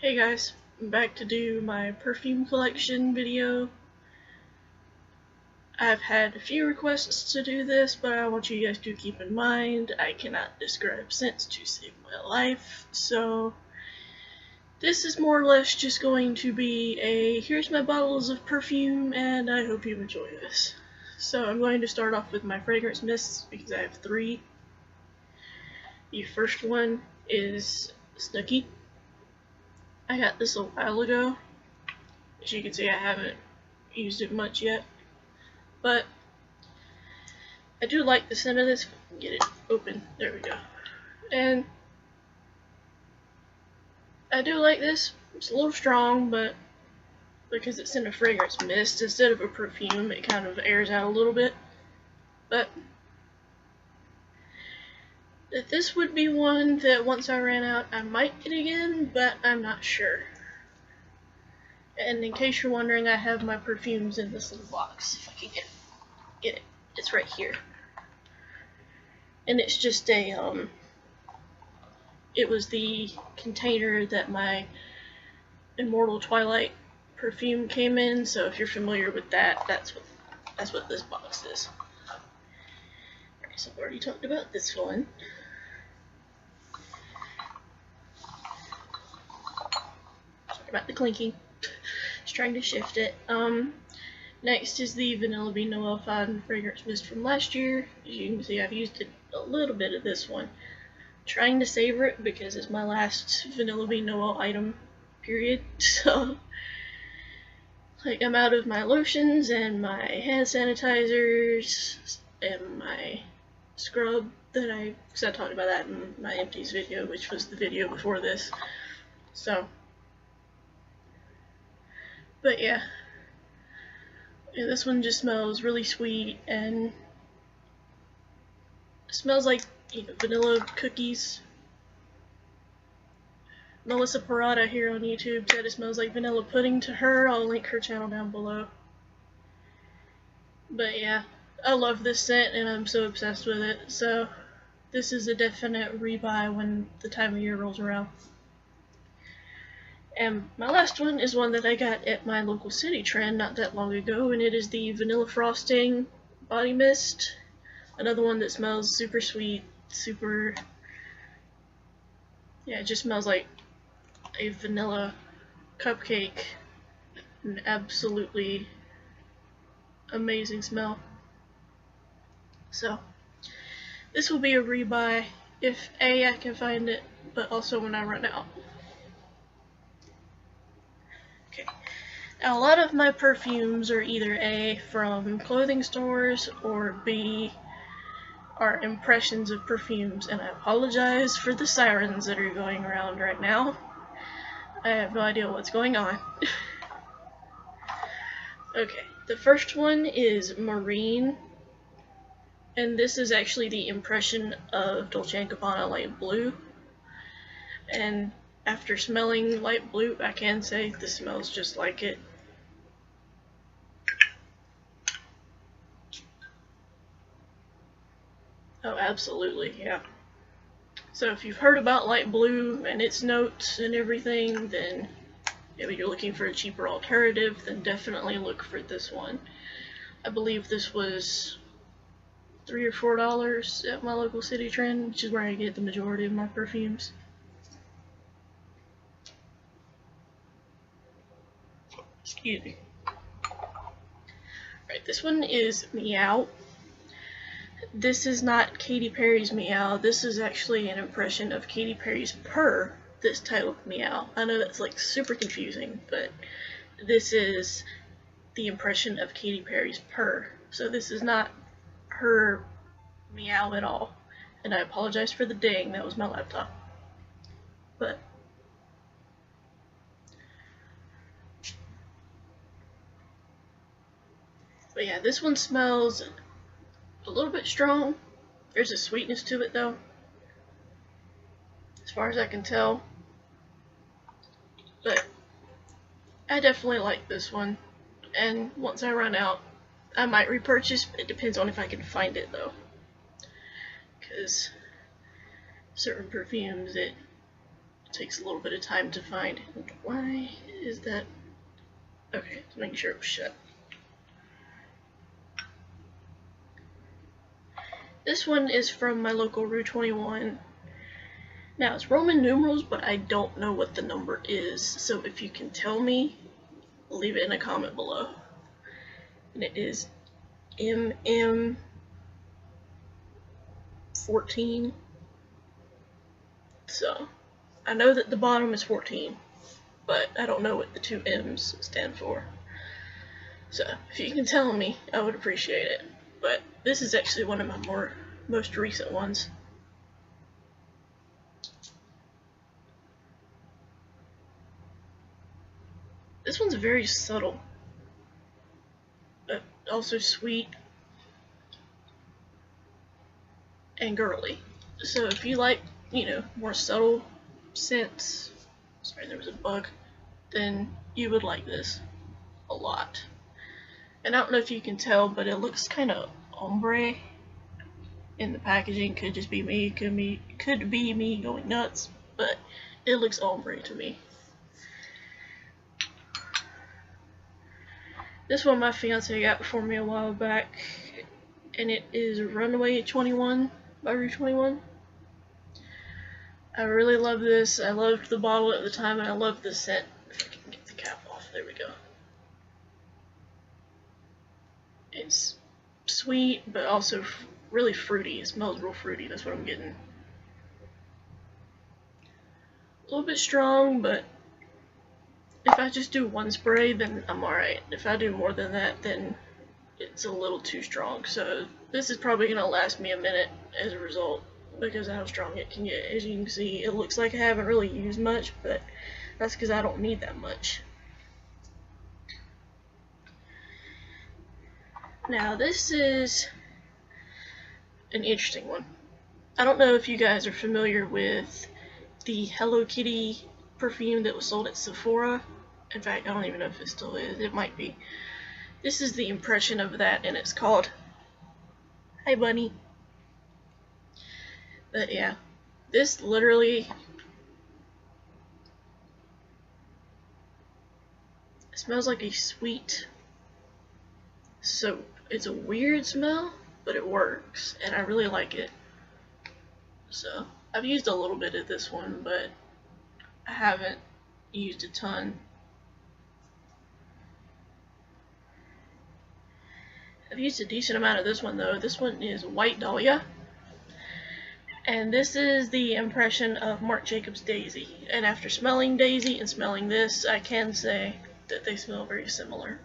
Hey guys, I'm back to do my perfume collection video. I've had a few requests to do this, but I want you guys to keep in mind I cannot describe scents to save my life, so this is more or less just going to be a here's my bottles of perfume and I hope you enjoy this. So I'm going to start off with my fragrance mists because I have three. The first one is Snooky. I got this a while ago. As you can see, I haven't used it much yet, but I do like the scent of this. Get it open. There we go. And I do like this. It's a little strong, but because it's in a fragrance mist instead of a perfume, it kind of airs out a little bit. But this would be one that once I ran out, I might get again, but I'm not sure. And in case you're wondering, I have my perfumes in this little box. If I can get it. It's right here. And it's just a, it was the container that my Immortal Twilight perfume came in, so if you're familiar with that, that's what this box is. Alright, so I've already talked about this one. Sorry about the clinking. Just trying to shift it. Next is the Vanilla Bean Noel Fine Fragrance Mist from last year. As you can see, I've used a little bit of this one. Trying to savor it because it's my last Vanilla Bean Noel item, period. So, like, I'm out of my lotions and my hand sanitizers and my scrub because I talked about that in my empties video, which was the video before this. So, but yeah, this one just smells really sweet and smells like, you know, vanilla cookies. Melissa Parada here on YouTube said it smells like vanilla pudding to her. I'll link her channel down below. But yeah, I love this scent and I'm so obsessed with it. So this is a definite rebuy when the time of year rolls around. And my last one is one that I got at my local City Trend not that long ago, and it is the Vanilla Frosting Body Mist. Another one that smells super sweet, yeah, it just smells like a vanilla cupcake. An absolutely amazing smell. So, this will be a rebuy if A, I can find it, but also when I run out. Okay, now a lot of my perfumes are either A, from clothing stores, or B, are impressions of perfumes, and I apologize for the sirens that are going around right now. I have no idea what's going on. Okay, the first one is Marine, and this is actually the impression of Dolce & Gabbana Light Blue. And after smelling Light Blue, I can say this smells just like it. Oh, absolutely, yeah. So if you've heard about Light Blue and its notes and everything, then maybe you're looking for a cheaper alternative, then definitely look for this one. I believe this was $3 or $4 at my local City Trend, which is where I get the majority of my perfumes. Excuse me. Alright, this one is Meow. This is not Katy Perry's Meow, this is actually an impression of Katy Perry's Purr, this type of Meow. I know that's like super confusing, but this is the impression of Katy Perry's Purr. So this is not her Meow at all. And I apologize for the ding, that was my laptop. But yeah, this one smells a little bit strong. There's a sweetness to it though, as far as I can tell. But I definitely like this one, and once I run out, I might repurchase. It depends on if I can find it though, because certain perfumes, it It takes a little bit of time to find. Why is that? Okay, just making sure it was shut. This one is from my local Rue 21. Now, it's Roman numerals, but I don't know what the number is, so if you can tell me, leave it in a comment below. And it is MM14. So, I know that the bottom is 14, but I don't know what the two M's stand for. So, if you can tell me, I would appreciate it. But this is actually one of my most recent ones. This one's very subtle, but also sweet and girly. So if you like, you know, more subtle scents, sorry there was a bug, then you would like this a lot. And I don't know if you can tell, but it looks kind of ombre in the packaging. Could just be me, could be me going nuts, but it looks ombre to me. This one my fiance got for me a while back, and it is Runway 21 by Rue 21. I really love this. I loved the bottle at the time, and I love the scent. If I can get the cap off, there we go. It's sweet, but also really fruity. It smells real fruity, that's what I'm getting. A little bit strong, but if I just do one spray, then I'm alright. If I do more than that, then it's a little too strong. So this is probably going to last me a minute as a result, because of how strong it can get. As you can see, it looks like I haven't really used much, but that's because I don't need that much. Now this is an interesting one. I don't know if you guys are familiar with the Hello Kitty perfume that was sold at Sephora. In fact, I don't even know if it still is. It might be. This is the impression of that, and it's called Hi Bunny. But yeah, this literally smells like a sweet soap. It's a weird smell, but it works, and I really like it. So, I've used a little bit of this one, but I haven't used a ton. I've used a decent amount of this one though. This one is White Dahlia, and this is the impression of Marc Jacobs Daisy. And after smelling Daisy and smelling this, I can say that they smell very similar.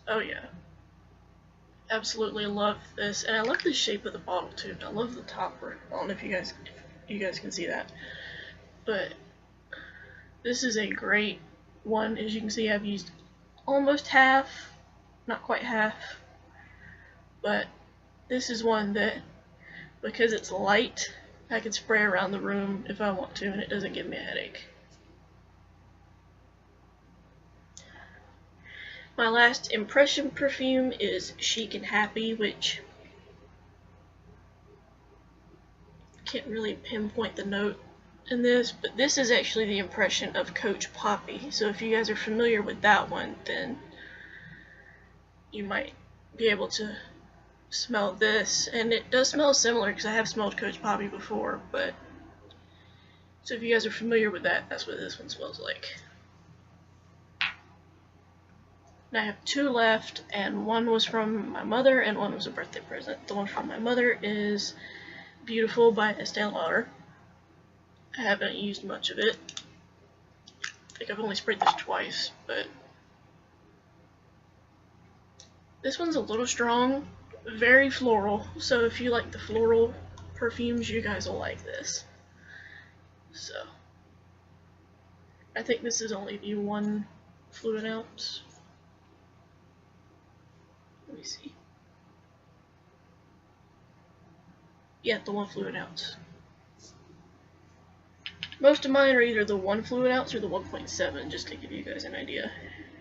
Oh yeah, absolutely love this, and I love the shape of the bottle too. I love the topper. I don't know if you guys can see that, but this is a great one. As you can see, I've used almost half, not quite half, but this is one that, because it's light, I can spray around the room if I want to, and it doesn't give me a headache. My last impression perfume is Chic and Happy, which I can't really pinpoint the note in this, but this is actually the impression of Coach Poppy. So if you guys are familiar with that one, then you might be able to smell this. And it does smell similar, because I have smelled Coach Poppy before, but so if you guys are familiar with that, that's what this one smells like. And I have two left, and one was from my mother and one was a birthday present. The one from my mother is Beautiful by Estee Lauder. I haven't used much of it. I think I've only sprayed this twice, but this one's a little strong, very floral, so if you like the floral perfumes, you guys will like this. So, I think this is only the 1 fluid ounce. Let me see. Yeah, the 1 fluid ounce. Most of mine are either the 1 fluid ounce or the 1.7, just to give you guys an idea.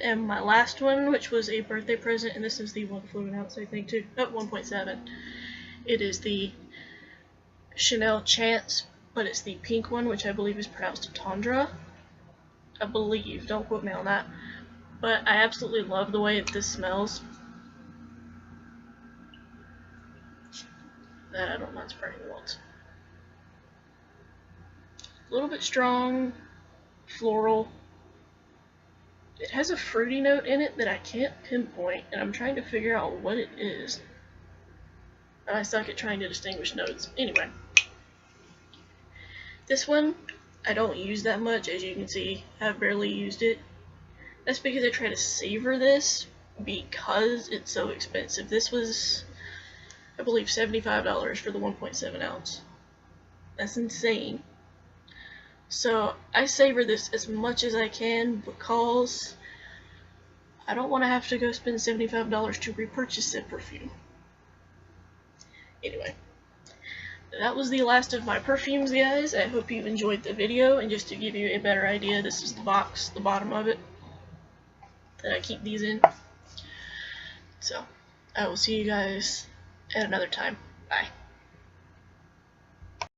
And my last one, which was a birthday present, and this is the 1 fluid ounce, I think, too. Oh, 1.7. It is the Chanel Chance but it's the pink one, which I believe is pronounced Tundra. I believe, don't quote me on that. But I absolutely love the way this smells. That I don't mind spraying once. A little bit strong, floral. It has a fruity note in it that I can't pinpoint, and I'm trying to figure out what it is. And I suck at trying to distinguish notes. Anyway. This one, I don't use that much, as you can see. I've barely used it. That's because I try to savor this because it's so expensive. This was, I believe, $75 for the 1.7 ounce. That's insane. So I savor this as much as I can because I don't want to have to go spend $75 to repurchase that perfume. Anyway, that was the last of my perfumes, guys. I hope you enjoyed the video, and just to give you a better idea, this is the box, the bottom of it, that I keep these in. So, I will see you guys at another time. Bye.